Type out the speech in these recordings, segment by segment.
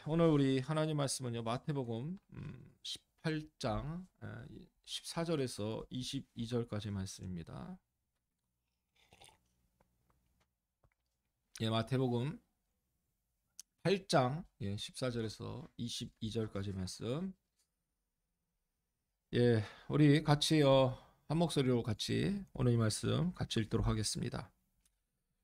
오늘 우리 하나님 말씀은요. 마태복음 18장 14절에서 22절까지 말씀입니다. 마태복음 8장 14절에서 22절까지 말씀. 우리 같이 한 목소리로 같이 오늘 이 말씀 같이 읽도록 하겠습니다.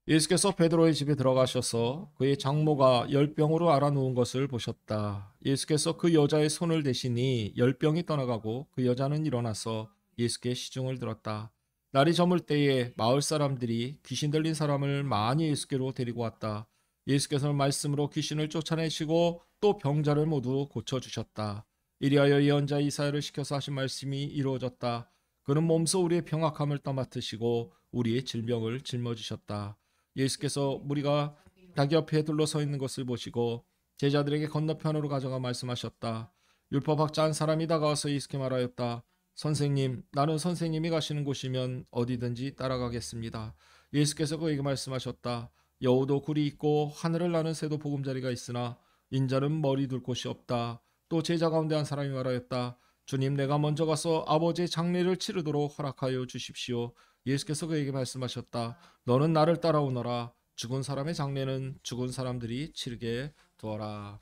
예수께서 베드로의 집에 들어가셔서 그의 장모가 열병으로 앓아 누운 것을 보셨다. 예수께서 그 여자의 손을 대시니 열병이 떠나가고 그 여자는 일어나서 예수께 시중을 들었다. 날이 저물 때에 마을 사람들이 귀신 들린 사람을 많이 예수께로 데리고 왔다. 예수께서는 말씀으로 귀신을 쫓아내시고 또 병자를 모두 고쳐주셨다. 이리하여 예언자 이사야를 시켜서 하신 말씀이 이루어졌다. 그는 몸소 우리의 병악함을 떠맡으시고 우리의 질병을 짊어지셨다. 예수께서 무리가 자기 옆에 둘러서 있는 것을 보시고 제자들에게 건너편으로 가져가 말씀하셨다. 율법학자 한 사람이 다가와서 예수께 말하였다. 선생님, 나는 선생님이 가시는 곳이면 어디든지 따라가겠습니다. 예수께서 그에게 말씀하셨다. 여우도 굴이 있고 하늘을 나는 새도 보금자리가 있으나 인자는 머리 둘 곳이 없다. 또 제자 가운데 한 사람이 말하였다. 주님, 내가 먼저 가서 아버지의 장례를 치르도록 허락하여 주십시오. 예수께서 그에게 말씀하셨다. 너는 나를 따라오너라. 죽은 사람의 장례는 죽은 사람들이 치르게 두어라.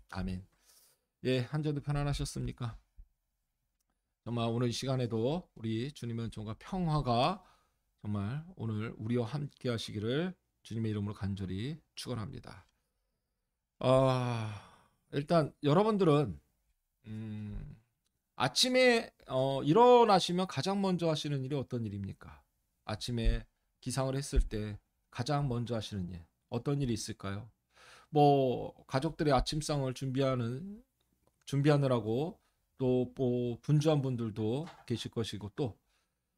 아멘. 한 주도 편안하셨습니까? 정말 오늘 이 시간에도 우리 주님의 은총과 평화가 정말 오늘 우리와 함께 하시기를 주님의 이름으로 간절히 축원합니다. 일단 여러분들은 아침에 일어나시면 가장 먼저 하시는 일이 어떤 일입니까? 아침에 기상을 했을 때 가장 먼저 하시는 일 어떤 일이 있을까요? 뭐 가족들의 아침상을 준비하느라고 또 뭐 분주한 분들도 계실 것이고 또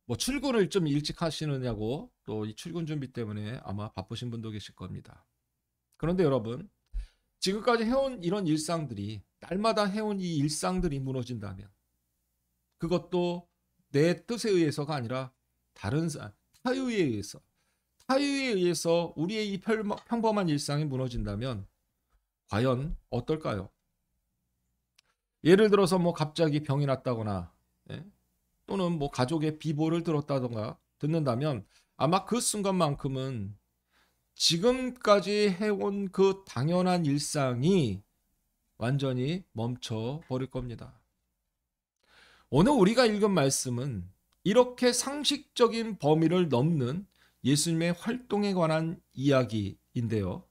뭐 출근을 좀 일찍 하시느냐고 또 이 출근 준비 때문에 아마 바쁘신 분도 계실 겁니다. 그런데 여러분, 지금까지 해온 이런 일상들이 날마다 해온 이 일상들이 무너진다면 그것도 내 뜻에 의해서가 아니라 다른 타유에 의해서 우리의 이 평범한 일상이 무너진다면 과연 어떨까요? 예를 들어서 뭐 갑자기 병이 났다거나 또는 뭐 가족의 비보를 듣는다면 아마 그 순간만큼은 지금까지 해온 그 당연한 일상이 완전히 멈춰 버릴 겁니다. 오늘 우리가 읽은 말씀은 이렇게 상식적인 범위를 넘는 예수님의 활동에 관한 이야기인데요.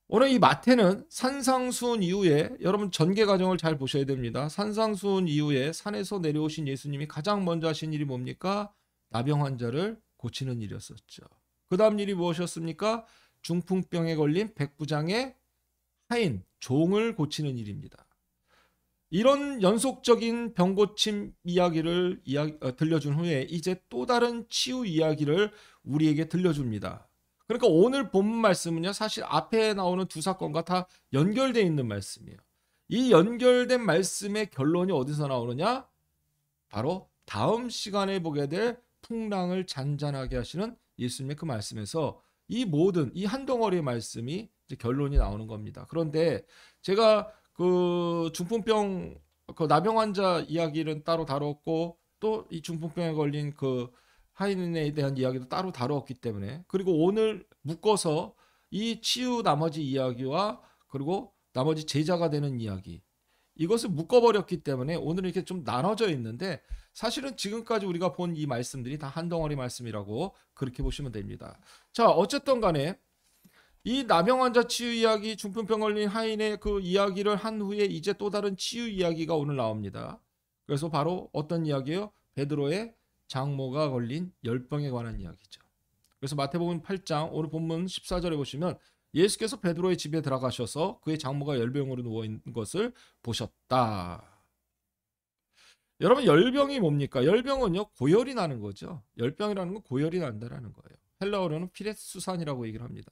오늘 이 마태는 산상수훈 이후에 여러분 전개 과정을 잘 보셔야 됩니다. 산상수훈 이후에 산에서 내려오신 예수님이 가장 먼저 하신 일이 뭡니까? 나병 환자를 고치는 일이었었죠. 그 다음 일이 무엇이었습니까? 중풍병에 걸린 백부장의 하인, 종을 고치는 일입니다. 이런 연속적인 병고침 이야기를 들려준 후에 이제 또 다른 치유 이야기를 우리에게 들려줍니다. 그러니까 오늘 본문 말씀은요, 사실 앞에 나오는 두 사건과 다 연결되어 있는 말씀이에요. 이 연결된 말씀의 결론이 어디서 나오느냐? 바로 다음 시간에 보게 될 풍랑을 잔잔하게 하시는 예수님의 그 말씀에서 이 모든 이 한 덩어리의 말씀이 이제 결론이 나오는 겁니다. 그런데 제가 그 중풍병 그 나병 환자 이야기는 따로 다뤘고 또 이 중풍병에 걸린 그 하인에 대한 이야기도 따로 다루었기 때문에 그리고 오늘 묶어서 이 치유 나머지 이야기와 그리고 나머지 제자가 되는 이야기 이것을 묶어버렸기 때문에 오늘은 이렇게 좀 나눠져 있는데 사실은 지금까지 우리가 본 이 말씀들이 다 한 덩어리 말씀이라고 그렇게 보시면 됩니다. 자, 어쨌든 간에 이 나병 환자 치유 이야기, 중풍병 걸린 하인의 그 이야기를 한 후에 이제 또 다른 치유 이야기가 오늘 나옵니다. 그래서 바로 어떤 이야기예요? 베드로의 장모가 걸린 열병에 관한 이야기죠. 그래서 마태복음 8장 오늘 본문 14절에 보시면 예수께서 베드로의 집에 들어가셔서 그의 장모가 열병으로 누워 있는 것을 보셨다. 여러분, 열병이 뭡니까? 열병은요, 고열이 나는 거죠. 열병이라는 건 고열이 난다라는 거예요. 헬라어로는 피레수산이라고 얘기를 합니다.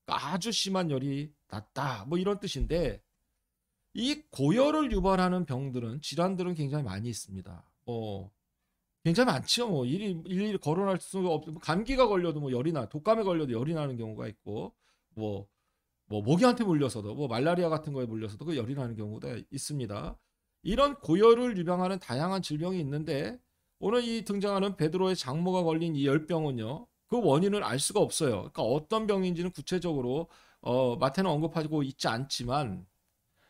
그러니까 아주 심한 열이 났다. 뭐 이런 뜻인데 이 고열을 유발하는 병들은 질환들은 굉장히 많이 있습니다. 굉장히 많죠. 뭐 일일이 거론할 수가 없고 감기가 걸려도 뭐 열이 나, 독감에 걸려도 열이 나는 경우가 있고 뭐 뭐 모기한테 물려서도 뭐 말라리아 같은 거에 물려서도 그 열이 나는 경우가 있습니다. 이런 고열을 유발하는 다양한 질병이 있는데 오늘 이 등장하는 베드로의 장모가 걸린 이 열병은요. 그 원인을 알 수가 없어요. 그러니까 어떤 병인지는 구체적으로 마태는 언급하고 있지 않지만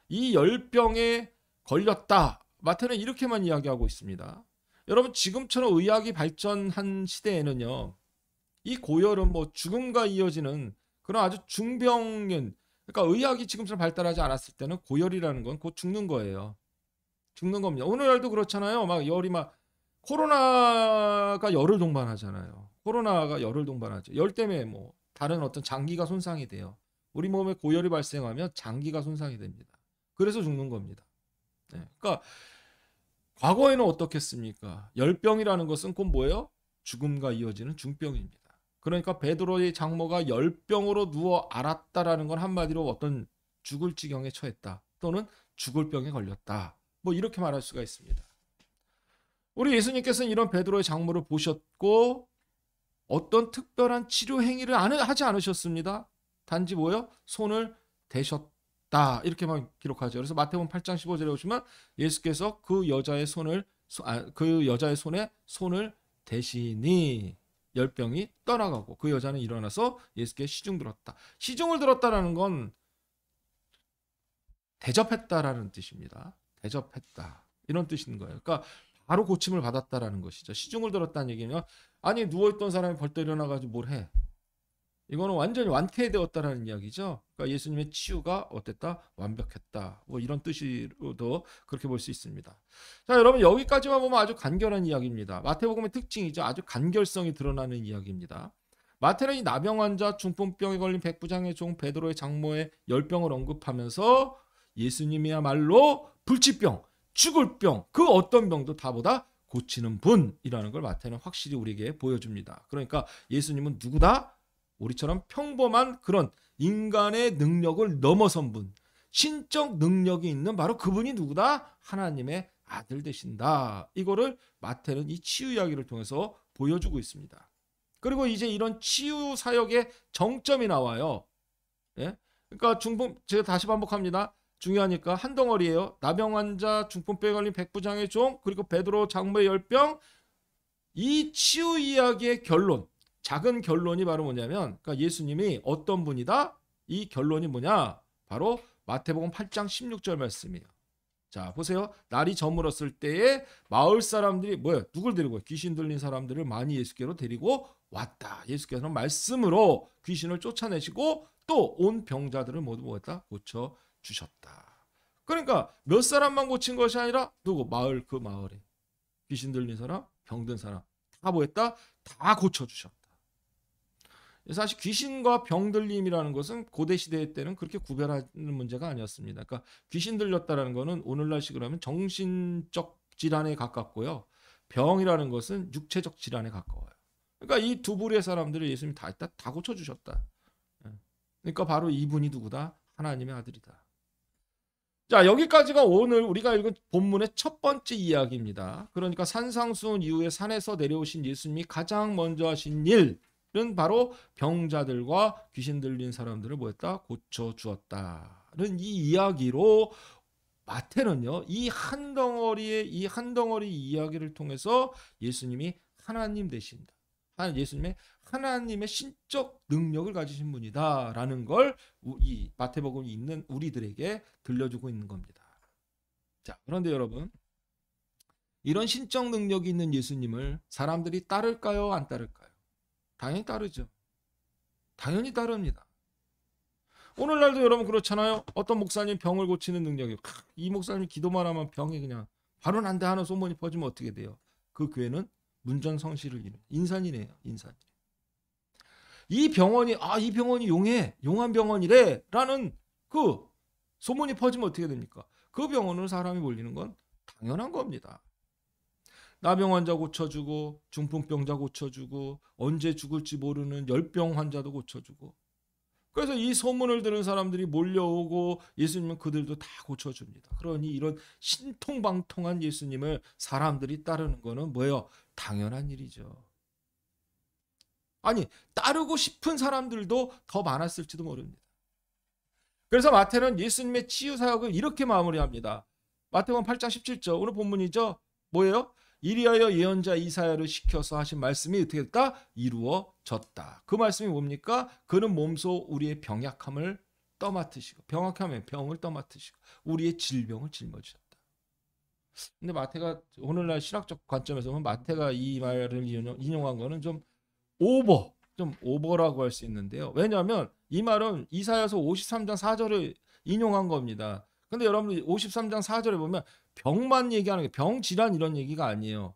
이 열병에 걸렸다. 마태는 이렇게만 이야기하고 있습니다. 여러분 지금처럼 의학이 발전한 시대에는요. 이 고열은 뭐 죽음과 이어지는 그런 아주 중병인 그러니까 의학이 지금처럼 발달하지 않았을 때는 고열이라는 건 곧 죽는 거예요. 죽는 겁니다. 오늘날도 그렇잖아요. 막 열이 막 코로나가 열을 동반하잖아요. 코로나가 열을 동반하죠. 열 때문에 뭐 다른 어떤 장기가 손상이 돼요. 우리 몸에 고열이 발생하면 장기가 손상이 됩니다. 그래서 죽는 겁니다. 네. 그러니까 과거에는 어떻겠습니까? 열병이라는 것은 곧 뭐예요? 죽음과 이어지는 중병입니다. 그러니까 베드로의 장모가 열병으로 누워 앓았다라는 건 한마디로 어떤 죽을 지경에 처했다. 또는 죽을 병에 걸렸다. 뭐 이렇게 말할 수가 있습니다. 우리 예수님께서는 이런 베드로의 장모를 보셨고 어떤 특별한 치료 행위를 하지 않으셨습니다. 단지 뭐요? 손을 대셨다. 이렇게만 기록하죠. 그래서 마태복음 8장 15절에 보시면 예수께서 그 여자의 손에 손을 대시니 열병이 떠나가고 그 여자는 일어나서 예수께 시중 들었다. 시중을 들었다라는 건 대접했다라는 뜻입니다. 대접했다. 이런 뜻인 거예요. 그러니까 바로 고침을 받았다라는 것이죠. 시중을 들었다는 얘기는 아니 누워있던 사람이 벌떡 일어나가지고 뭘 해. 이거는 완전히 완쾌되었다라는 이야기죠. 그러니까 예수님의 치유가 어땠다? 완벽했다. 뭐 이런 뜻으로도 그렇게 볼 수 있습니다. 자, 여러분 여기까지만 보면 아주 간결한 이야기입니다. 마태복음의 특징이죠. 아주 간결성이 드러나는 이야기입니다. 마태는 이 나병 환자, 중풍병에 걸린 백부장의 종 베드로의 장모의 열병을 언급하면서 예수님이야말로 불치병, 죽을 병, 그 어떤 병도 다보다 고치는 분이라는 걸 마태는 확실히 우리에게 보여줍니다. 그러니까 예수님은 누구다? 우리처럼 평범한 그런 인간의 능력을 넘어선 분, 신적 능력이 있는 바로 그분이 누구다? 하나님의 아들 되신다. 이거를 마태는 이 치유 이야기를 통해서 보여주고 있습니다. 그리고 이제 이런 치유 사역의 정점이 나와요. 예? 그러니까 제가 다시 반복합니다. 중요하니까 한 덩어리예요. 나병 환자, 중풍병에 걸린 백부장의 종, 그리고 베드로 장모의 열병. 이 치유 이야기의 결론, 작은 결론이 바로 뭐냐면 그러니까 예수님이 어떤 분이다? 이 결론이 뭐냐? 바로 마태복음 8장 16절 말씀이에요. 자, 보세요. 날이 저물었을 때에 마을 사람들이 뭐예요? 누굴 데리고 귀신 들린 사람들을 많이 예수께로 데리고 왔다. 예수께서는 말씀으로 귀신을 쫓아내시고 또 온 병자들을 모두 뭐했다? 고쳐 주셨다. 그러니까 몇 사람만 고친 것이 아니라 누구? 마을 그 마을에 귀신 들린 사람, 병든 사람 다 뭐했다? 다 고쳐 주셨다. 사실 귀신과 병들림이라는 것은 고대 시대 때는 그렇게 구별하는 문제가 아니었습니다. 그러니까 귀신 들렸다라는 것은 오늘날식으로 하면 정신적 질환에 가깝고요. 병이라는 것은 육체적 질환에 가까워요. 그러니까 이 두 부류의 사람들을 예수님이 다 고쳐주셨다. 그러니까 바로 이분이 누구다? 하나님의 아들이다. 자, 여기까지가 오늘 우리가 읽은 본문의 첫 번째 이야기입니다. 그러니까 산상수훈 이후에 산에서 내려오신 예수님이 가장 먼저 하신 일은 바로 병자들과 귀신 들린 사람들을 뭐했다? 고쳐 주었다는 이 이야기로 마태는요. 이 한 덩어리 이야기를 통해서 예수님이 하나님 되신다. 예수님의 하나님의 신적 능력을 가지신 분이다라는 걸 이 마태복음이 있는 우리들에게 들려주고 있는 겁니다. 자, 그런데 여러분, 이런 신적 능력이 있는 예수님을 사람들이 따를까요? 안 따를까요? 당연히 따르죠. 당연히 따릅니다. 오늘날도 여러분 그렇잖아요. 어떤 목사님 병을 고치는 능력이 이 목사님 기도만 하면 병이 그냥 바로 난데 하는 소문이 퍼지면 어떻게 돼요? 그 교회는 문전성시를 이루는 인산이네요. 인산. 이 병원이 용한 병원이래라는 그 소문이 퍼지면 어떻게 됩니까? 그 병원으로 사람이 몰리는 건 당연한 겁니다. 나병 환자 고쳐주고 중풍병자 고쳐주고 언제 죽을지 모르는 열병 환자도 고쳐주고 그래서 이 소문을 들은 사람들이 몰려오고 예수님은 그들도 다 고쳐줍니다. 그러니 이런 신통방통한 예수님을 사람들이 따르는 거는 뭐예요? 당연한 일이죠. 아니 따르고 싶은 사람들도 더 많았을지도 모릅니다. 그래서 마태는 예수님의 치유 사역을 이렇게 마무리합니다. 마태복음 8장 17절 오늘 본문이죠. 뭐예요? 이리하여 예언자 이사야를 시켜서 하신 말씀이 어떻게 됐다? 이루어졌다. 그 말씀이 뭡니까? 그는 몸소 우리의 병약함을 떠맡으시고, 병약함의 병을 떠맡으시고 우리의 질병을 짊어지셨다. 근데 마태가 오늘날 신학적 관점에서 보면 마태가 이 말을 인용한 거는 좀 오버라고 할 수 있는데요. 왜냐하면 이 말은 이사야서 53장 4절을 인용한 겁니다. 근데 여러분들 53장 4절에 보면 병만 얘기하는 게 병 질환 이런 얘기가 아니에요.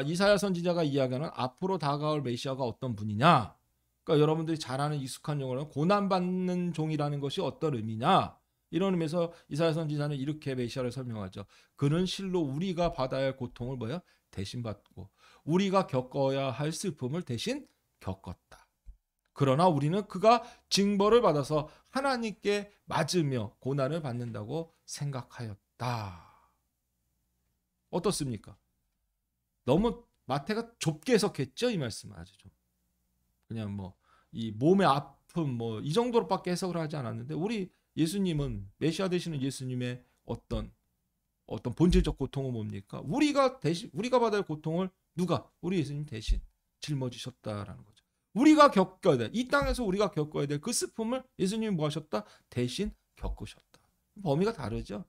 이사야 선지자가 이야기하는 앞으로 다가올 메시아가 어떤 분이냐. 그러니까 여러분들이 잘 아는 익숙한 용어는 고난받는 종이라는 것이 어떤 의미냐. 이런 의미에서 이사야 선지자는 이렇게 메시아를 설명하죠. 그는 실로 우리가 받아야 할 고통을 뭐야? 대신 받고 우리가 겪어야 할 슬픔을 대신 겪었다. 그러나 우리는 그가 징벌을 받아서 하나님께 맞으며 고난을 받는다고 생각하였다. 어떻습니까? 너무 마태가 좁게 해석했죠? 이 말씀은 아주 좀 그냥 이 몸의 아픔 이 정도로밖에 해석을 하지 않았는데 우리 예수님은 메시아 되시는 예수님의 어떤 본질적 고통은 뭡니까? 우리가 받을 고통을 누가? 우리 예수님 대신 짊어지셨다라는 거죠. 우리가 겪어야 돼. 이 땅에서 우리가 겪어야 될 그 슬픔을 예수님이 뭐 하셨다? 대신 겪으셨다. 범위가 다르죠.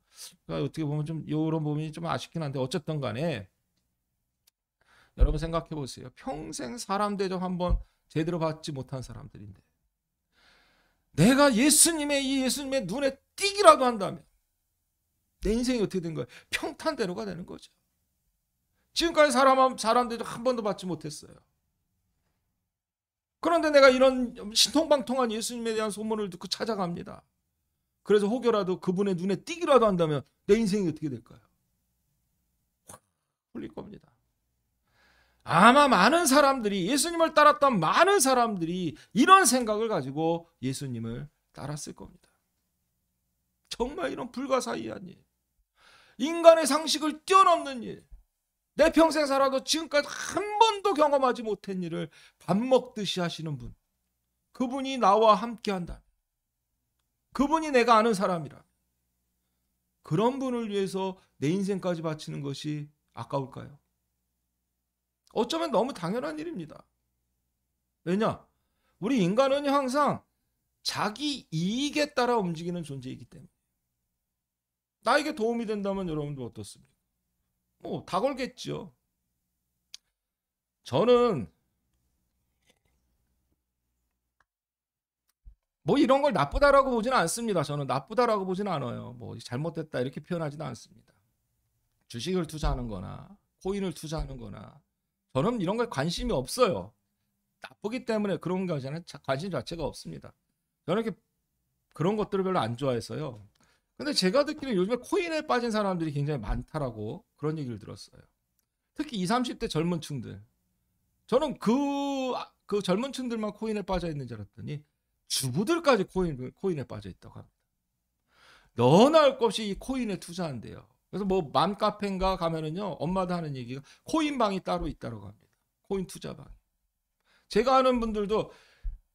그러니까 어떻게 보면 좀 이런 부분이 좀 아쉽긴 한데 어쨌든 간에 여러분 생각해 보세요. 평생 사람 대접 한번 제대로 받지 못한 사람들인데 내가 예수님의 눈에 띄기라도 한다면 내 인생이 어떻게 된 거예요? 평탄대로가 되는 거죠. 지금까지 사람 대접 한 번도 받지 못했어요. 그런데 내가 이런 신통방통한 예수님에 대한 소문을 듣고 찾아갑니다. 그래서 혹여라도 그분의 눈에 띄기라도 한다면 내 인생이 어떻게 될까요? 확 풀릴 겁니다. 아마 많은 사람들이 예수님을 따랐던 많은 사람들이 이런 생각을 가지고 예수님을 따랐을 겁니다. 정말 이런 불가사의한 일, 인간의 상식을 뛰어넘는 일, 내 평생 살아도 지금까지 한 번도 경험하지 못한 일을 밥 먹듯이 하시는 분, 그분이 나와 함께 한다. 그분이 내가 아는 사람이라. 그런 분을 위해서 내 인생까지 바치는 것이 아까울까요? 어쩌면 너무 당연한 일입니다. 왜냐? 우리 인간은 항상 자기 이익에 따라 움직이는 존재이기 때문에. 나에게 도움이 된다면 여러분도 어떻습니까? 다 걸겠죠. 저는 이런 걸 나쁘다라고 보지는 않습니다. 저는 나쁘다라고 보지는 않아요. 잘못됐다 이렇게 표현하지는 않습니다. 주식을 투자하는 거나 코인을 투자하는 거나 저는 이런 거에 관심이 없어요. 나쁘기 때문에 그런 거잖아요. 관심 자체가 없습니다. 저는 이렇게 그런 것들을 별로 안 좋아해서요. 근데 제가 듣기는 요즘에 코인에 빠진 사람들이 굉장히 많다라고 그런 얘기를 들었어요. 특히 20, 30대 젊은 층들. 저는 그 젊은 층들만 코인에 빠져 있는 줄 알았더니 주부들까지 코인에 빠져 있다고 합니다. 너나 할 것 없이 이 코인에 투자한대요. 그래서 맘카페인가 가면은요, 엄마도 하는 얘기가 코인방이 따로 있다고 합니다. 코인 투자방. 제가 아는 분들도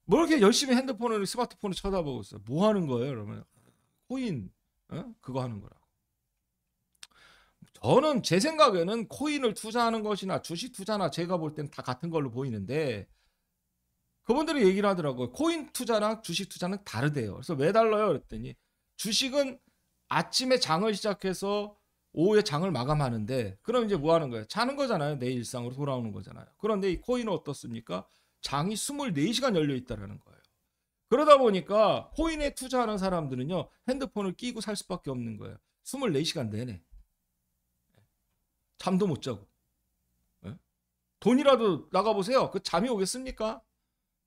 이렇게 열심히 스마트폰을 쳐다보고 있어요. 뭐 하는 거예요? 그러면 코인 그거 하는 거라고. 저는 제 생각에는 코인을 투자하는 것이나 주식 투자나 제가 볼 때는 다 같은 걸로 보이는데 그분들이 얘기를 하더라고요. 코인 투자랑 주식 투자는 다르대요. 그래서 왜 달라요? 그랬더니 주식은 아침에 장을 시작해서 오후에 장을 마감하는데 그럼 이제 뭐 하는 거예요? 자는 거잖아요. 내 일상으로 돌아오는 거잖아요. 그런데 이 코인은 어떻습니까? 장이 24시간 열려 있다라는 거예요. 그러다 보니까 코인에 투자하는 사람들은요. 핸드폰을 끼고 살 수밖에 없는 거예요. 24시간 내내. 잠도 못 자고. 돈이라도 나가보세요. 그 잠이 오겠습니까?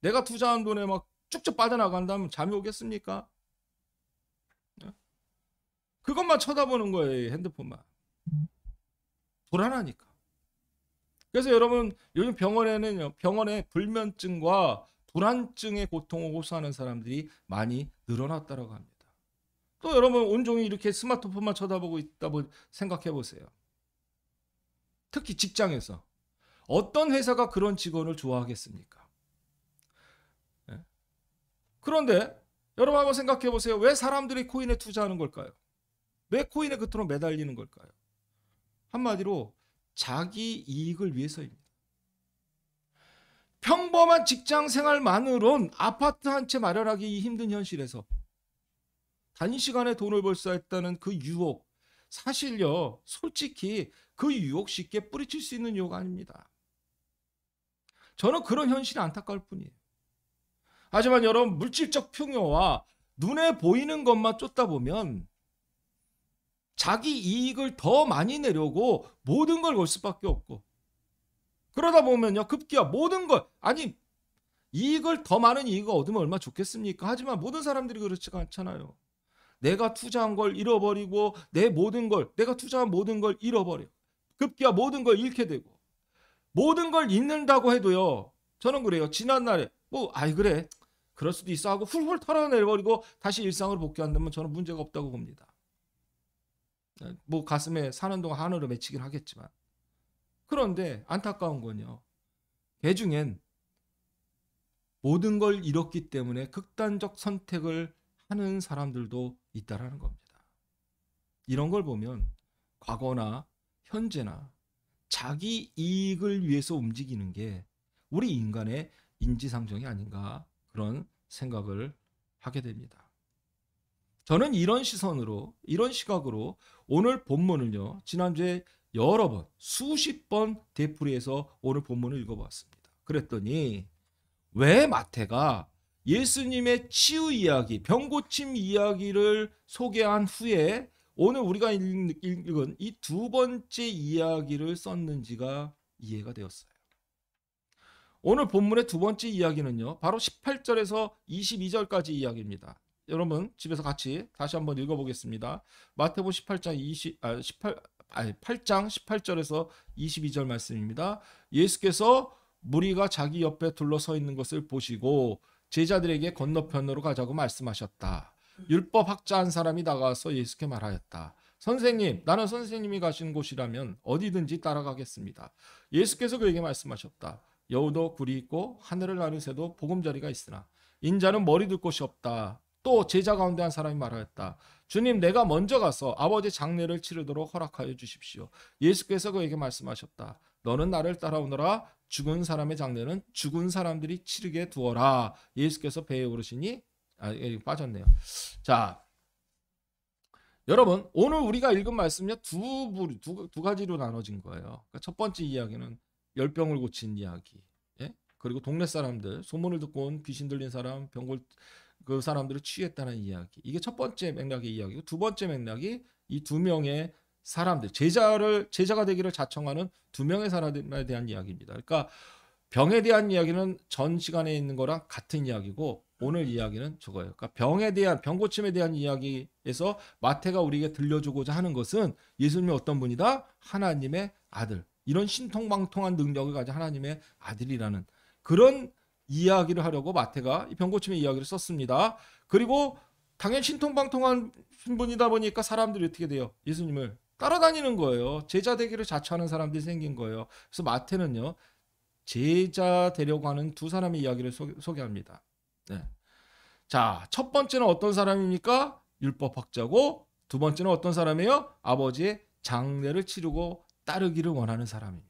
내가 투자한 돈에 막 쭉쭉 빠져나간다면 잠이 오겠습니까? 그것만 쳐다보는 거예요. 핸드폰만. 불안하니까. 그래서 여러분 요즘 병원에 불면증과 불안증의 고통을 호소하는 사람들이 많이 늘어났다고 합니다. 또 여러분 온종일 이렇게 스마트폰만 쳐다보고 있다고 생각해 보세요. 특히 직장에서 어떤 회사가 그런 직원을 좋아하겠습니까? 그런데 여러분 한번 생각해 보세요. 왜 사람들이 코인에 투자하는 걸까요? 왜 코인의 끝으로 매달리는 걸까요? 한마디로 자기 이익을 위해서입니다. 평범한 직장 생활만으론 아파트 한 채 마련하기 힘든 현실에서 단시간에 돈을 벌 수 있다는 그 유혹, 사실요, 솔직히 그 유혹 쉽게 뿌리칠 수 있는 유혹 아닙니다. 저는 그런 현실이 안타까울 뿐이에요. 하지만 여러분, 물질적 풍요와 눈에 보이는 것만 쫓다 보면 자기 이익을 더 많이 내려고 모든 걸 걸 수밖에 없고, 그러다 보면요, 급기야 모든 걸, 아니 이익을 더 많은 이익을 얻으면 얼마나 좋겠습니까? 하지만 모든 사람들이 그렇지가 않잖아요. 내가 투자한 걸 잃어버리고 내가 투자한 모든 걸 잃어버려. 급기야 모든 걸 잃게 되고, 모든 걸 잃는다고 해도요, 저는 그래요. 지난날에 그래 그럴 수도 있어 하고 훌훌 털어내버리고 다시 일상으로 복귀한다면 저는 문제가 없다고 봅니다. 가슴에 사는 동안 하늘을 맺히긴 하겠지만, 그런데 안타까운 건요, 개 중엔 모든 걸 잃었기 때문에 극단적 선택을 하는 사람들도 있다라는 겁니다. 이런 걸 보면 과거나 현재나 자기 이익을 위해서 움직이는 게 우리 인간의 인지상정이 아닌가, 그런 생각을 하게 됩니다. 저는 이런 시각으로 오늘 본문을요, 지난주에 여러 번, 수십 번 되풀이해서 오늘 본문을 읽어봤습니다. 그랬더니 왜 마태가 예수님의 치유 이야기, 병고침 이야기를 소개한 후에 오늘 우리가 읽은 이 두 번째 이야기를 썼는지가 이해가 되었어요. 오늘 본문의 두 번째 이야기는요, 바로 18절에서 22절까지 이야기입니다. 여러분 집에서 같이 다시 한번 읽어보겠습니다. 마태복음 8장 18절에서 22절 말씀입니다. 예수께서 무리가 자기 옆에 둘러서 있는 것을 보시고 제자들에게 건너편으로 가자고 말씀하셨다. 율법학자 한 사람이 나가서 예수께 말하였다. 선생님, 나는 선생님이 가신 곳이라면 어디든지 따라가겠습니다. 예수께서 그에게 말씀하셨다. 여우도 굴이 있고 하늘을 나는 새도 보금자리가 있으나 인자는 머리 둘 곳이 없다. 또 제자 가운데 한 사람이 말하였다. 주님, 내가 먼저 가서 아버지 장례를 치르도록 허락하여 주십시오. 예수께서 그에게 말씀하셨다. 너는 나를 따라오너라. 죽은 사람의 장례는 죽은 사람들이 치르게 두어라. 예수께서 배에 오르시니 빠졌네요. 자, 여러분 오늘 우리가 읽은 말씀은요, 두 가지로 나눠진 거예요. 그러니까 첫 번째 이야기는 열병을 고친 이야기, 예? 그리고 동네 사람들, 소문을 듣고 온 귀신 들린 사람, 그 사람들을 치유했다는 이야기. 이게 첫 번째 맥락의 이야기고, 두 번째 맥락이 이 두 명의 사람들, 제자가 되기를 자청하는 두 명의 사람들에 대한 이야기입니다. 그러니까 병에 대한 이야기는 전 시간에 있는 거랑 같은 이야기고, 오늘 이야기는 저거예요. 그러니까 병고침에 대한 이야기에서 마태가 우리에게 들려주고자 하는 것은 예수님이 어떤 분이다? 하나님의 아들. 이런 신통방통한 능력을 가진 하나님의 아들이라는 그런 이야기를 하려고 마태가 이 병고침의 이야기를 썼습니다. 그리고 당연히 신통방통한 분이다 보니까 사람들이 어떻게 돼요? 예수님을 따라다니는 거예요. 제자 되기를 자처하는 사람들이 생긴 거예요. 그래서 마태는요, 제자 되려고 하는 두 사람의 이야기를 소개합니다. 네. 자, 첫 번째는 어떤 사람입니까? 율법학자고, 두 번째는 어떤 사람이에요? 아버지의 장례를 치르고 따르기를 원하는 사람입니다.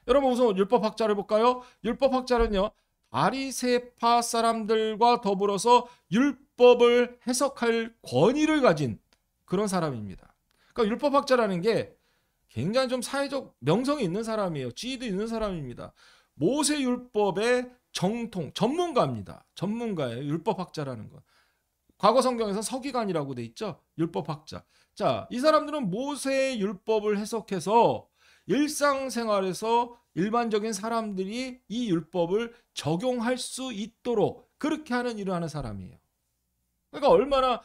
여러분 우선 율법학자를 볼까요? 율법학자는요, 바리새파 사람들과 더불어서 율법을 해석할 권위를 가진 그런 사람입니다. 그러니까 율법학자라는 게 굉장히 좀 사회적 명성이 있는 사람이에요. 지위도 있는 사람입니다. 모세 율법의 전문가입니다. 전문가예요. 율법학자라는 건. 과거 성경에서 서기관이라고 돼 있죠. 율법학자. 자, 이 사람들은 모세의 율법을 해석해서 일상생활에서 일반적인 사람들이 이 율법을 적용할 수 있도록 그렇게 하는 일을 하는 사람이에요. 그러니까 얼마나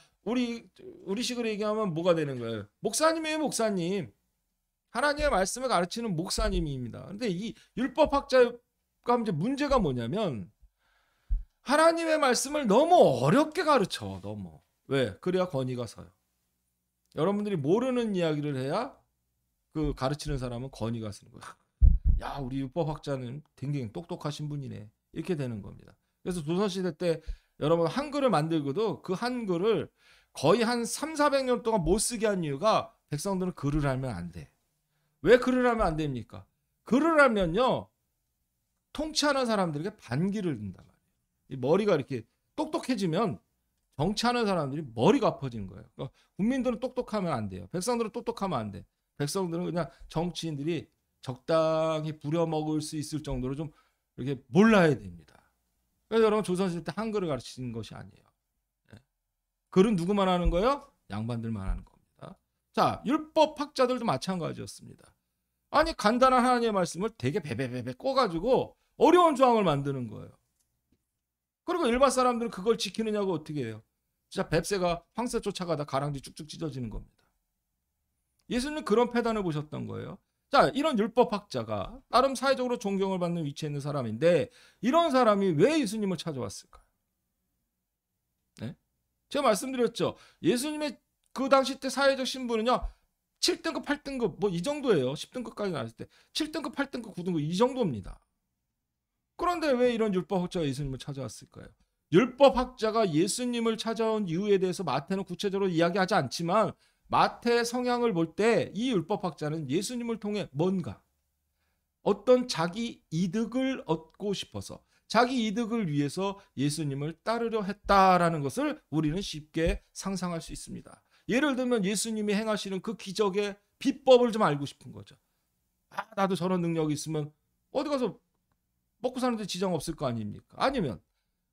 우리식으로 얘기하면 뭐가 되는 거예요? 목사님이에요, 목사님. 하나님의 말씀을 가르치는 목사님입니다. 근데 이 율법학자가 이제 문제가 뭐냐면 하나님의 말씀을 너무 어렵게 가르쳐. 너무. 왜? 그래야 권위가 서요. 여러분들이 모르는 이야기를 해야 그 가르치는 사람은 권위가 서는 거예요. 야, 우리 율법학자는 굉장히 똑똑하신 분이네. 이렇게 되는 겁니다. 그래서 조선시대 때 여러분 한글을 만들고도 그 한글을 거의 한 300~400년 동안 못 쓰게 한 이유가 백성들은 글을 알면 안 돼. 왜 글을 하면 안 됩니까? 글을 하면요 통치하는 사람들에게 반기를 든단 말이에요. 이 머리가 이렇게 똑똑해지면 정치하는 사람들이 머리가 아파지는 거예요. 그러니까 국민들은 똑똑하면 안 돼요. 백성들은 똑똑하면 안 돼. 백성들은 그냥 정치인들이 적당히 부려먹을 수 있을 정도로 좀 이렇게 몰라야 됩니다. 그래서 여러분 조선시대 때 한글을 가르치는 것이 아니에요. 글은 누구만 하는 거예요? 양반들만 하는 겁니다. 자, 율법학자들도 마찬가지였습니다. 아니 간단한 하나님의 말씀을 되게 베베베베 꼬가지고 어려운 조항을 만드는 거예요. 그리고 일반 사람들은 그걸 지키느냐고 어떻게 해요? 진짜 뱁새가 황새 쫓아가다 가랑지 쭉쭉 찢어지는 겁니다. 예수님은 그런 패단을 보셨던 거예요. 자, 이런 율법학자가 나름 사회적으로 존경을 받는 위치에 있는 사람인데 이런 사람이 왜 예수님을 찾아왔을까요? 네? 제가 말씀드렸죠. 예수님의 그 당시 때 사회적 신분은요. 7등급, 8등급 뭐 이 정도예요. 10등급까지 나왔을 때 7등급, 8등급, 9등급 이 정도입니다. 그런데 왜 이런 율법학자가 예수님을 찾아왔을까요? 율법학자가 예수님을 찾아온 이유에 대해서 마태는 구체적으로 이야기하지 않지만 마태의 성향을 볼 때 이 율법학자는 예수님을 통해 뭔가 어떤 자기 이득을 얻고 싶어서 자기 이득을 위해서 예수님을 따르려 했다라는 것을 우리는 쉽게 상상할 수 있습니다. 예를 들면 예수님이 행하시는 그 기적의 비법을 좀 알고 싶은 거죠. 아, 나도 저런 능력이 있으면 어디 가서 먹고 사는데 지장 없을 거 아닙니까? 아니면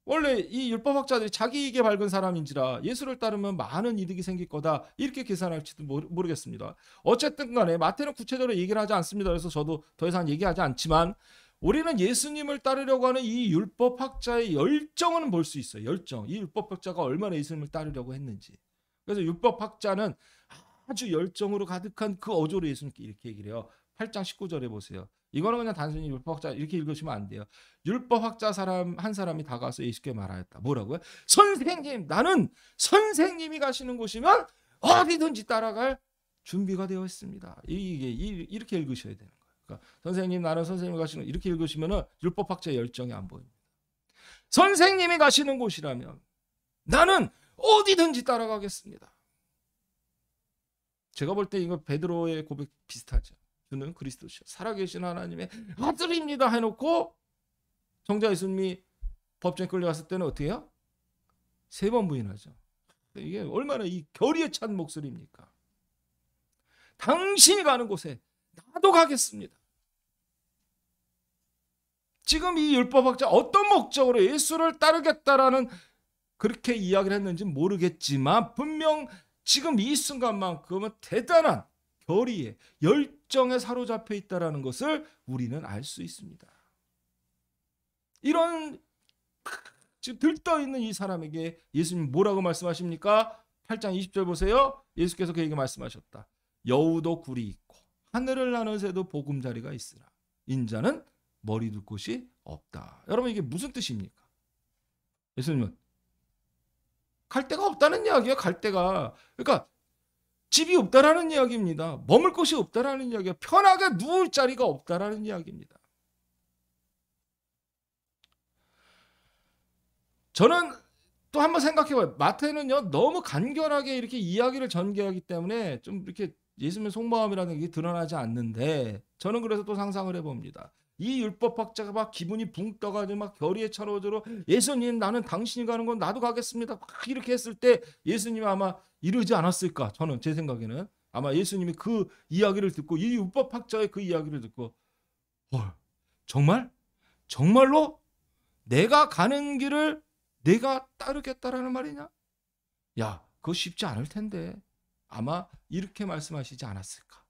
원래 이 율법학자들이 자기 이익에 밝은 사람인지라 예수를 따르면 많은 이득이 생길 거다 이렇게 계산할지도 모르겠습니다. 어쨌든 간에 마태는 구체적으로 얘기를 하지 않습니다. 그래서 저도 더 이상 얘기하지 않지만 우리는 예수님을 따르려고 하는 이 율법학자의 열정은 볼 수 있어요. 열정. 이 율법학자가 얼마나 예수님을 따르려고 했는지. 그래서 율법학자는 아주 열정으로 가득한 그 어조로 예수님께 이렇게 얘기를 해요. 8장 19절에 보세요. 이거는 그냥 단순히 율법학자 이렇게 읽으시면 안 돼요. 율법학자 사람 한 사람이 다가와서 예수께 말하였다. 뭐라고요? 선생님, 나는 선생님이 가시는 곳이면 어디든지 따라갈 준비가 되어 있습니다. 이렇게 읽으셔야 되는 거예요. 그러니까 선생님, 나는 선생님이 가시는 곳 이렇게 읽으시면은 율법학자의 열정이 안 보입니다. 선생님이 가시는 곳이라면 나는 어디든지 따라가겠습니다. 제가 볼 때 이거 베드로의 고백 비슷하죠. 주는 그리스도시요 살아계신 하나님의 아들입니다 해놓고 정작 예수님이 법정에 끌려갔을 때는 어떻게 해요? 3번 부인하죠. 이게 얼마나 이 결의에 찬 목소리입니까? 당신이 가는 곳에 나도 가겠습니다. 지금 이 율법학자 어떤 목적으로 예수를 따르겠다라는 그렇게 이야기를 했는지 모르겠지만 분명 지금 이 순간만큼은 대단한 결의에 열정에 사로잡혀 있다는 것을 우리는 알 수 있습니다. 이런 지금 들떠있는 이 사람에게 예수님 뭐라고 말씀하십니까? 8장 20절 보세요. 예수께서 그에게 말씀하셨다. 여우도 굴이 있고 하늘을 나는 새도 보금자리가 있으나 인자는 머리 둘 곳이 없다. 여러분 이게 무슨 뜻입니까? 예수님은 갈 데가 없다는 이야기예요. 갈 데가. 그러니까 집이 없다라는 이야기입니다. 머물 곳이 없다라는 이야기예요. 편하게 누울 자리가 없다라는 이야기입니다. 저는 또 한번 생각해봐요. 마태는요 너무 간결하게 이렇게 이야기를 전개하기 때문에 좀 이렇게 예수님의 속마음이라는 게 드러나지 않는데 저는 그래서 또 상상을 해봅니다. 이 율법학자가 막 기분이 붕 떠가지고 막 결의에 찬 어조로 예수님 나는 당신이 가는 건 나도 가겠습니다. 막 이렇게 했을 때 예수님이 아마 이러지 않았을까? 저는 제 생각에는 아마 예수님이 그 이야기를 듣고 이 율법학자의 그 이야기를 듣고 정말? 정말로? 내가 가는 길을 내가 따르겠다라는 말이냐? 야, 그거 쉽지 않을 텐데 아마 이렇게 말씀하시지 않았을까?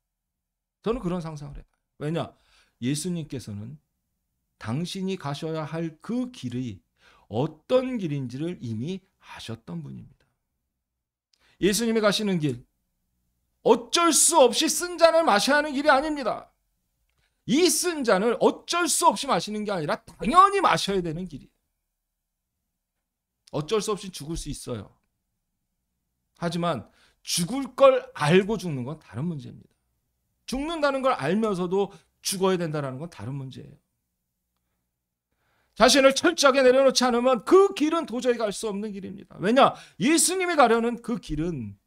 저는 그런 상상을 해봐요. 왜냐? 예수님께서는 당신이 가셔야 할 그 길이 어떤 길인지를 이미 아셨던 분입니다. 예수님이 가시는 길, 어쩔 수 없이 쓴 잔을 마셔야 하는 길이 아닙니다. 이 쓴 잔을 어쩔 수 없이 마시는 게 아니라 당연히 마셔야 되는 길이에요. 어쩔 수 없이 죽을 수 있어요. 하지만 죽을 걸 알고 죽는 건 다른 문제입니다. 죽는다는 걸 알면서도 죽어야 된다는 건 다른 문제예요. 자신을 철저하게 내려놓지 않으면 그 길은 도저히 갈 수 없는 길입니다. 왜냐? 예수님이 가려는 그 길은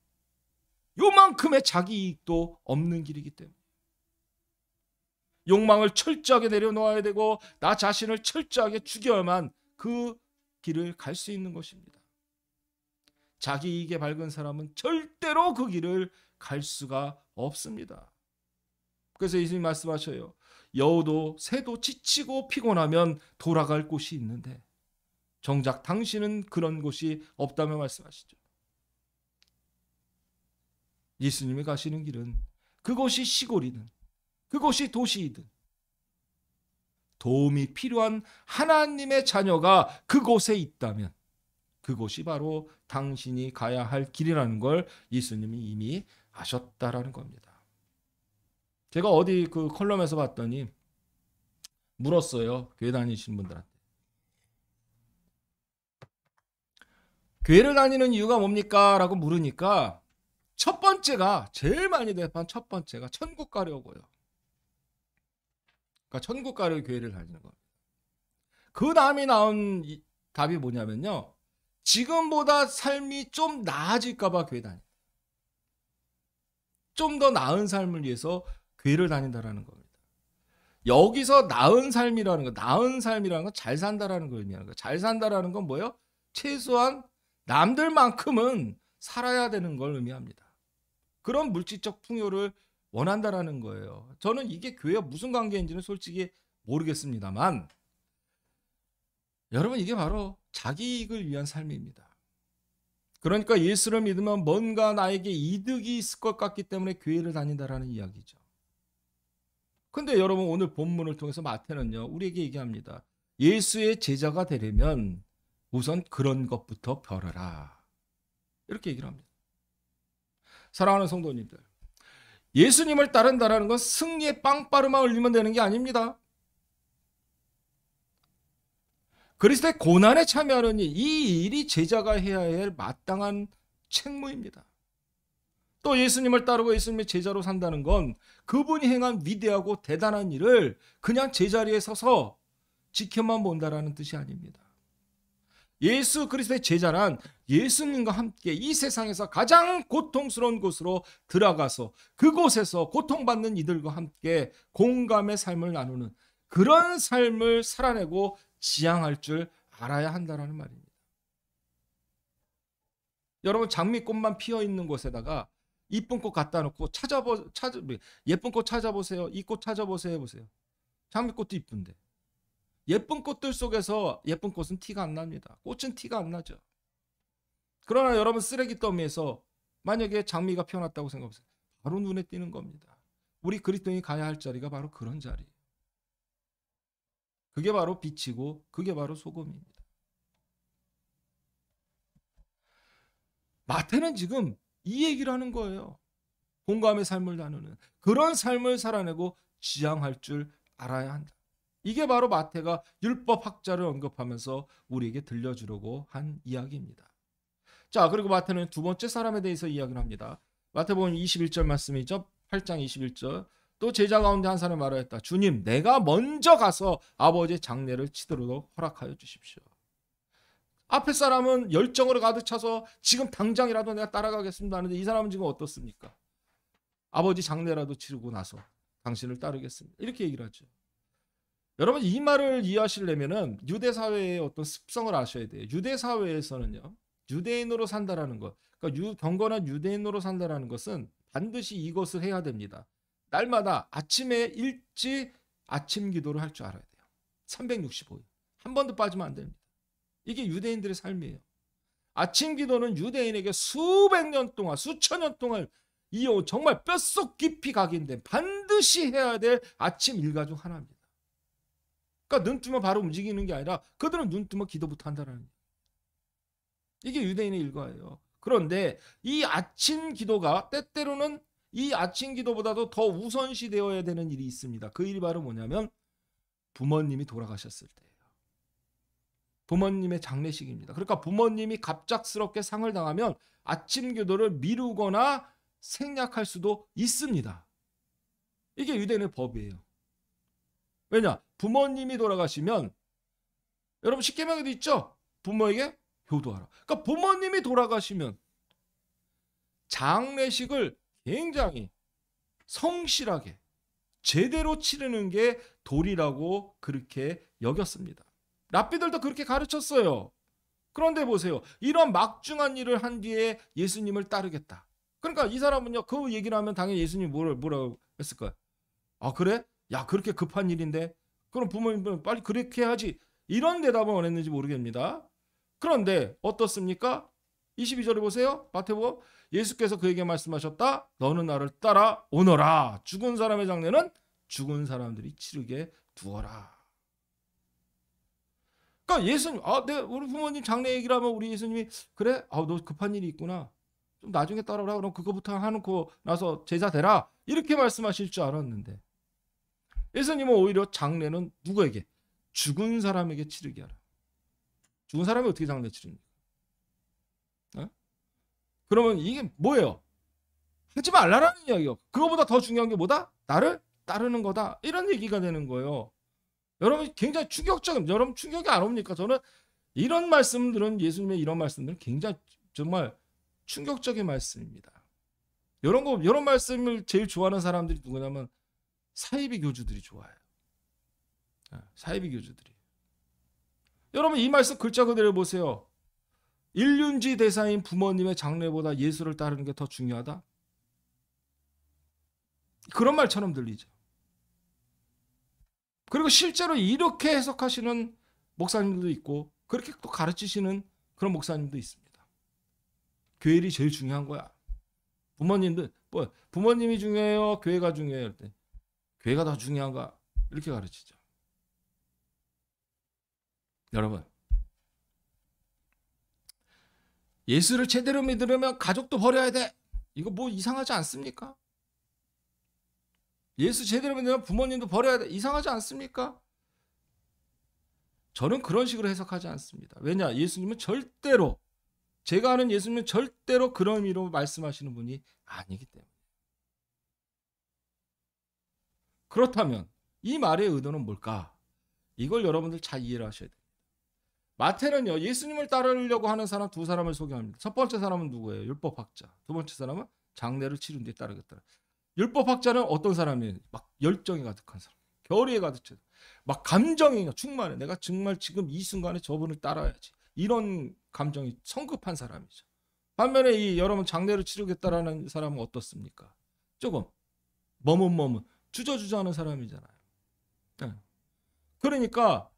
요만큼의 자기 이익도 없는 길이기 때문에. 욕망을 철저하게 내려놓아야 되고 나 자신을 철저하게 죽여야만 그 길을 갈 수 있는 것입니다. 자기 이익에 밝은 사람은 절대로 그 길을 갈 수가 없습니다. 그래서 예수님 말씀하셔요. 여우도 새도 지치고 피곤하면 돌아갈 곳이 있는데 정작 당신은 그런 곳이 없다며 말씀하시죠. 예수님이 가시는 길은 그곳이 시골이든 그곳이 도시이든 도움이 필요한 하나님의 자녀가 그곳에 있다면 그곳이 바로 당신이 가야 할 길이라는 걸 예수님이 이미 아셨다라는 겁니다. 제가 어디 그 컬럼에서 봤더니 물었어요. 교회 다니시는 분들한테. 교회를 다니는 이유가 뭡니까? 라고 물으니까 첫 번째가, 제일 많이 대답한 첫 번째가 천국 가려고요. 그러니까 천국 가려고 교회를 다니는 겁니다. 그 다음에 나온 답이 뭐냐면요. 지금보다 삶이 좀 나아질까 봐 교회 다닌다. 좀 더 나은 삶을 위해서 교회를 다닌다라는 겁니다. 여기서 나은 삶이라는 건 잘 산다라는 걸 의미하는 거예요. 잘 산다라는 건 뭐예요? 최소한 남들만큼은 살아야 되는 걸 의미합니다. 그런 물질적 풍요를 원한다라는 거예요. 저는 이게 교회와 무슨 관계인지는 솔직히 모르겠습니다만 여러분 이게 바로 자기 이익을 위한 삶입니다. 그러니까 예수를 믿으면 뭔가 나에게 이득이 있을 것 같기 때문에 교회를 다닌다라는 이야기죠. 근데 여러분 오늘 본문을 통해서 마태는요 우리에게 얘기합니다. 예수의 제자가 되려면 우선 그런 것부터 벼르라. 이렇게 얘기를 합니다. 사랑하는 성도님들, 예수님을 따른다라는 건 승리의 빵빠르만 올리면 되는 게 아닙니다. 그리스도의 고난에 참여하는 이 일이 제자가 해야 할 마땅한 책무입니다. 또 예수님을 따르고 예수님의 제자로 산다는 건 그분이 행한 위대하고 대단한 일을 그냥 제자리에 서서 지켜만 본다라는 뜻이 아닙니다. 예수 그리스도의 제자란 예수님과 함께 이 세상에서 가장 고통스러운 곳으로 들어가서 그곳에서 고통받는 이들과 함께 공감의 삶을 나누는 그런 삶을 살아내고 지향할 줄 알아야 한다는 말입니다. 여러분 장미꽃만 피어 있는 곳에다가 이쁜 꽃 갖다 놓고 예쁜 꽃 찾아보세요. 이 꽃 찾아보세요 해보세요. 장미꽃도 이쁜데 예쁜 꽃들 속에서 예쁜 꽃은 티가 안 납니다. 꽃은 티가 안 나죠. 그러나 여러분 쓰레기 더미에서 만약에 장미가 피어났다고 생각해보세요. 바로 눈에 띄는 겁니다. 우리 그리스도인이 가야 할 자리가 바로 그런 자리예요. 그게 바로 빛이고 그게 바로 소금입니다. 마태는 지금 이 얘기를 하는 거예요. 공감의 삶을 나누는 그런 삶을 살아내고 지향할 줄 알아야 한다. 이게 바로 마태가 율법학자를 언급하면서 우리에게 들려주려고 한 이야기입니다. 자, 그리고 마태는 두 번째 사람에 대해서 이야기를 합니다. 마태복음 21절 말씀이죠. 8장 21절. 또 제자 가운데 한 사람이 말하였다. 주님, 내가 먼저 가서 아버지의 장례를 치도록 허락하여 주십시오. 앞에 사람은 열정으로 가득 차서 지금 당장이라도 내가 따라가겠습니다 하는데 이 사람은 지금 어떻습니까? 아버지 장례라도 치르고 나서 당신을 따르겠습니다. 이렇게 얘기를 하죠. 여러분 이 말을 이해하시려면은 유대 사회의 어떤 습성을 아셔야 돼요. 유대 사회에서는요. 유대인으로 산다라는 것. 그러니까 경건한 유대인으로 산다라는 것은 반드시 이것을 해야 됩니다. 날마다 아침에 일찍 아침 기도를 할 줄 알아야 돼요. 365일. 한 번도 빠지면 안 됩니다. 이게 유대인들의 삶이에요. 아침 기도는 유대인에게 수백 년 동안, 수천 년 동안 이어 정말 뼛속 깊이 각인된 반드시 해야 될 아침 일과 중 하나입니다. 그러니까 눈 뜨면 바로 움직이는 게 아니라 그들은 눈 뜨면 기도부터 한다는 거예요. 이게 유대인의 일과예요. 그런데 이 아침 기도가 때때로는 이 아침 기도보다도 더 우선시 되어야 되는 일이 있습니다. 그 일이 바로 뭐냐면 부모님이 돌아가셨을 때예요. 부모님의 장례식입니다. 그러니까 부모님이 갑작스럽게 상을 당하면 아침 기도를 미루거나 생략할 수도 있습니다. 이게 유대인의 법이에요. 왜냐? 부모님이 돌아가시면 여러분 십계명에도 있죠. 부모에게 효도하라. 그러니까 부모님이 돌아가시면 장례식을 굉장히 성실하게 제대로 치르는 게 도리라고 그렇게 여겼습니다. 랍비들도 그렇게 가르쳤어요. 그런데 보세요. 이런 막중한 일을 한 뒤에 예수님을 따르겠다. 그러니까 이 사람은요. 그 얘기를 하면 당연히 예수님이 뭐라고 했을까요? 아 그래? 야 그렇게 급한 일인데? 그럼 부모님은 빨리 그렇게 해야지. 이런 대답을 원했는지 모르겠습니다. 그런데 어떻습니까? 22절에 보세요. 마태복음 예수께서 그에게 말씀하셨다. 너는 나를 따라 오너라. 죽은 사람의 장례는 죽은 사람들이 치르게 두어라. 그러니까 예수님, 우리 부모님 장례 얘기를 하면 우리 예수님이 그래? 너 급한 일이 있구나. 좀 나중에 따라오라. 그럼 그거부터 해놓고 나서 제자 되라. 이렇게 말씀하실 줄 알았는데 예수님은 오히려 장례는 누구에게? 죽은 사람에게 치르게 하라. 죽은 사람이 어떻게 장례 치릅니까? 그러면 이게 뭐예요? 하지 말라라는 이야기요. 그거보다 더 중요한 게 뭐다? 나를 따르는 거다. 이런 얘기가 되는 거예요. 여러분 굉장히 충격적인, 여러분 충격이 안 옵니까? 저는 이런 말씀들은 예수님의 이런 말씀들은 굉장히 정말 충격적인 말씀입니다. 이런 말씀을 제일 좋아하는 사람들이 누구냐면 사이비 교주들이 좋아해요. 사이비 교주들이. 여러분 이 말씀 글자 그대로 보세요. 일륜지 대사인 부모님의 장례보다 예수를 따르는 게 더 중요하다? 그런 말처럼 들리죠. 그리고 실제로 이렇게 해석하시는 목사님들도 있고 그렇게 또 가르치시는 그런 목사님도 있습니다. 교회일이 제일 중요한 거야. 부모님들 부모님이 중요해요? 교회가 중요해요? 교회가 더 중요한가? 이렇게 가르치죠. 여러분 예수를 제대로 믿으려면 가족도 버려야 돼. 이거 뭐 이상하지 않습니까? 예수 제대로 믿으면 부모님도 버려야 돼. 이상하지 않습니까? 저는 그런 식으로 해석하지 않습니다. 왜냐? 예수님은 절대로, 제가 아는 예수님은 절대로 그런 의미로 말씀하시는 분이 아니기 때문에. 그렇다면 이 말의 의도는 뭘까? 이걸 여러분들 잘 이해를 하셔야 돼요. 마태는요, 예수님을 따르려고 하는 사람 두 사람을 소개합니다. 첫 번째 사람은 누구예요? 율법학자. 두 번째 사람은 장례를 치른 뒤에 따르겠다. 율법학자는 어떤 사람이에요? 막 열정이 가득한 사람. 결의에 가득해. 막 감정이 충만해. 내가 정말 지금 이 순간에 저분을 따라야지. 이런 감정이 성급한 사람이죠. 반면에 이 여러분 장례를 치르겠다라는 사람은 어떻습니까? 조금 머뭇머뭇 주저주저하는 사람이잖아요. 네. 그러니까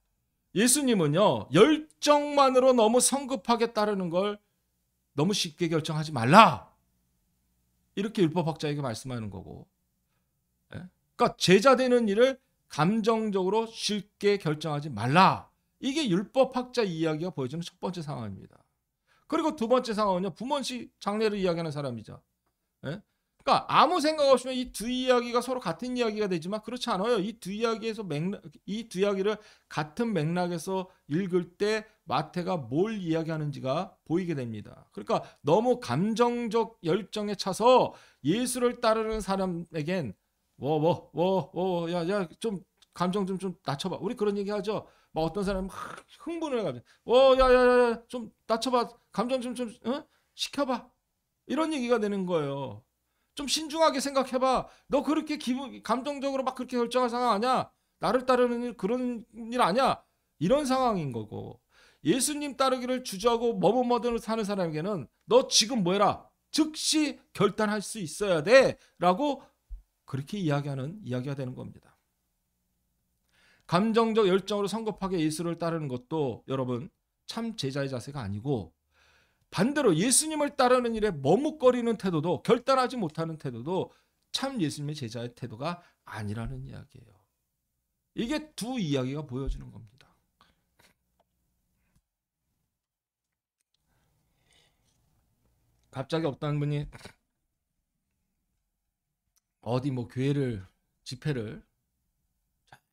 예수님은요, 열정만으로 너무 성급하게 따르는 걸 너무 쉽게 결정하지 말라. 이렇게 율법학자에게 말씀하는 거고. 그러니까 제자 되는 일을 감정적으로 쉽게 결정하지 말라. 이게 율법학자 이야기가 보여주는 첫 번째 상황입니다. 그리고 두 번째 상황은요, 부모님 장례를 이야기하는 사람이죠. 그러니까 아무 생각 없이면 이 두 이야기가 서로 같은 이야기가 되지만 그렇지 않아요. 이 두 이야기에서 이 두 이야기를 같은 맥락에서 읽을 때 마태가 뭘 이야기하는지가 보이게 됩니다. 그러니까 너무 감정적 열정에 차서 예수를 따르는 사람에겐 야 좀 감정 좀 낮춰봐. 우리 그런 얘기 하죠. 막 어떤 사람이 막 흥분을 해가지고 야야야 좀 낮춰봐. 감정 좀 시켜봐. 이런 얘기가 되는 거예요. 좀 신중하게 생각해봐. 너 그렇게 감정적으로 막 그렇게 결정할 상황 아니야. 나를 따르는 일 그런 일 아니야. 이런 상황인 거고. 예수님 따르기를 주저하고 머뭇머뭇 사는 사람에게는 너 지금 뭐해라. 즉시 결단할 수 있어야 돼. 라고 그렇게 이야기가 되는 겁니다. 감정적 열정으로 성급하게 예수를 따르는 것도 여러분 참 제자의 자세가 아니고 반대로 예수님을 따르는 일에 머뭇거리는 태도도 결단하지 못하는 태도도 참 예수님의 제자의 태도가 아니라는 이야기예요. 이게 두 이야기가 보여지는 겁니다. 갑자기 어떤 분이 어디 뭐 교회를 집회를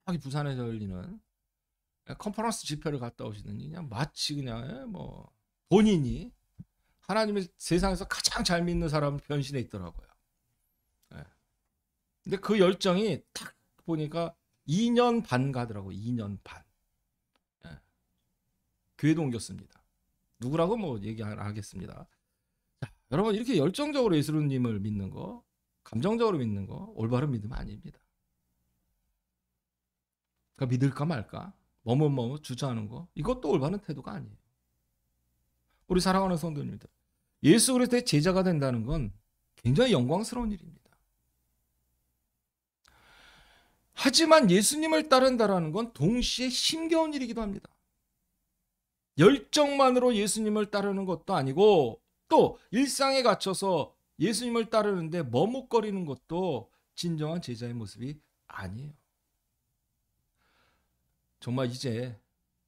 저기 부산에서 열리는 컨퍼런스 집회를 갔다 오시더니 그냥 마치 그냥 뭐 본인이 하나님의 세상에서 가장 잘 믿는 사람 변신해 있더라고요. 근데 그 열정이 딱 보니까 2년 반 가더라고요. 2년 반. 교회도 옮겼습니다. 누구라고 뭐 얘기 안 하겠습니다. 자, 여러분 이렇게 열정적으로 예수님을 믿는 거, 감정적으로 믿는 거 올바른 믿음 아닙니다. 그러니까 믿을까 말까, 뭐뭐 주저하는 거, 이것도 올바른 태도가 아니에요. 우리 사랑하는 성도님들, 예수 그리스도의 제자가 된다는 건 굉장히 영광스러운 일입니다. 하지만 예수님을 따른다라는 건 동시에 힘겨운 일이기도 합니다. 열정만으로 예수님을 따르는 것도 아니고 또 일상에 갇혀서 예수님을 따르는데 머뭇거리는 것도 진정한 제자의 모습이 아니에요. 정말 이제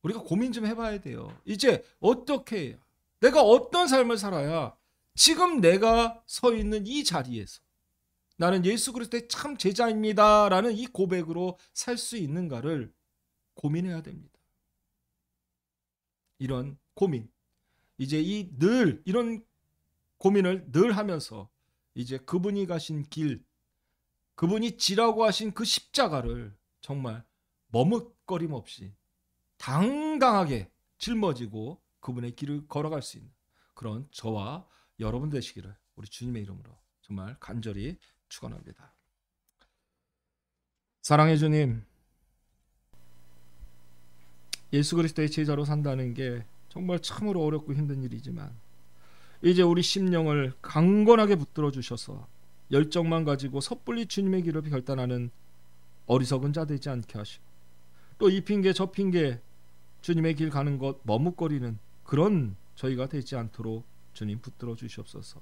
우리가 고민 좀 해봐야 돼요. 이제 어떻게 해야, 내가 어떤 삶을 살아야 지금 내가 서 있는 이 자리에서 나는 예수 그리스도의 참 제자입니다 라는 이 고백으로 살 수 있는가를 고민해야 됩니다. 이런 고민, 이제 이런 고민을 늘 하면서 이제 그분이 가신 길, 그분이 지라고 하신 그 십자가를 정말 머뭇거림 없이 당당하게 짊어지고 그분의 길을 걸어갈 수 있는 그런 저와 여러분 되시기를 우리 주님의 이름으로 정말 간절히 축원합니다. 사랑해 주님, 예수 그리스도의 제자로 산다는 게 정말 참으로 어렵고 힘든 일이지만 이제 우리 심령을 강건하게 붙들어 주셔서 열정만 가지고 섣불리 주님의 길을 결단하는 어리석은 자 되지 않게 하시고 또 이 핑계 저 핑계 주님의 길 가는 것 머뭇거리는 그런 저희가 되지 않도록 주님 붙들어 주시옵소서.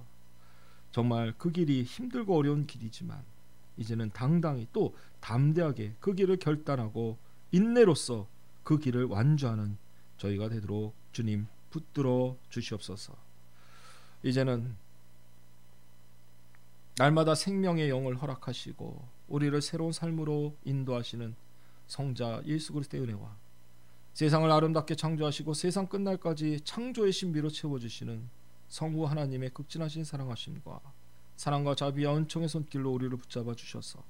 정말 그 길이 힘들고 어려운 길이지만 이제는 당당히 또 담대하게 그 길을 결단하고 인내로써 그 길을 완주하는 저희가 되도록 주님 붙들어 주시옵소서. 이제는 날마다 생명의 영을 허락하시고 우리를 새로운 삶으로 인도하시는 성자 예수 그리스도의 은혜와 세상을 아름답게 창조하시고 세상 끝날까지 창조의 신비로 채워주시는 성부 하나님의 극진하신 사랑하심과 사랑과 자비와 은총의 손길로 우리를 붙잡아 주셔서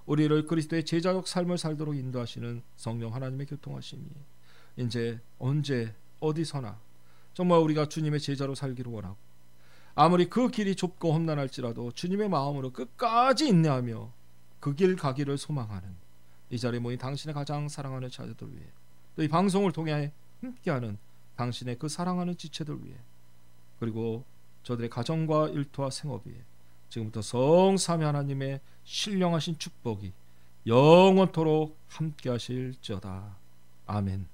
우리를 그리스도의 제자적 삶을 살도록 인도하시는 성령 하나님의 교통하심이 이제 언제 어디서나 정말 우리가 주님의 제자로 살기를 원하고 아무리 그 길이 좁고 험난할지라도 주님의 마음으로 끝까지 인내하며 그 길 가기를 소망하는 이 자리에 모인 당신의 가장 사랑하는 자녀들 위해 또 이 방송을 통해 함께하는 당신의 그 사랑하는 지체들 위해 그리고 저들의 가정과 일터와 생업 위에 지금부터 성삼위 하나님의 신령하신 축복이 영원토록 함께하실지어다. 아멘.